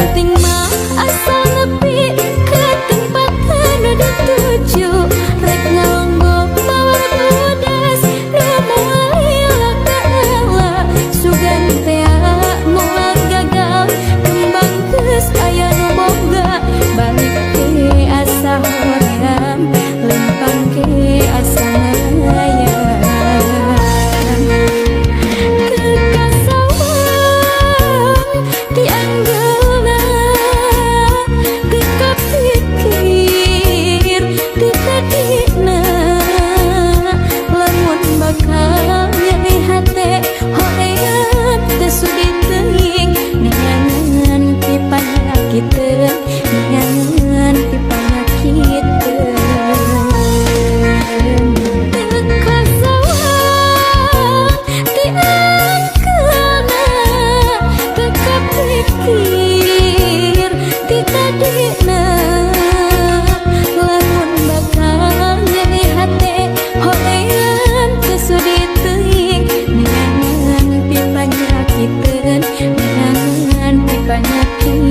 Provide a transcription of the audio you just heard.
penting mah asal nepi ke tempat anu dituju rek ngalonggo bawar pedas nu moal kaela sugan tea moal gagal kembang geus aya nu boga balik ke asa hoream lempang ke asa ngayang kekasawang dianggelna pikir di tadina lamun bakal nyeri hate hoream teu sudi teuing neangan ti panyakiteun neangan ti panyakiteun kekasawang dianggelna pikir di tadina lamun bakal nyeri hate hoream teu sudi teuing neangan pi panyakiteun neangan pi panyakiteun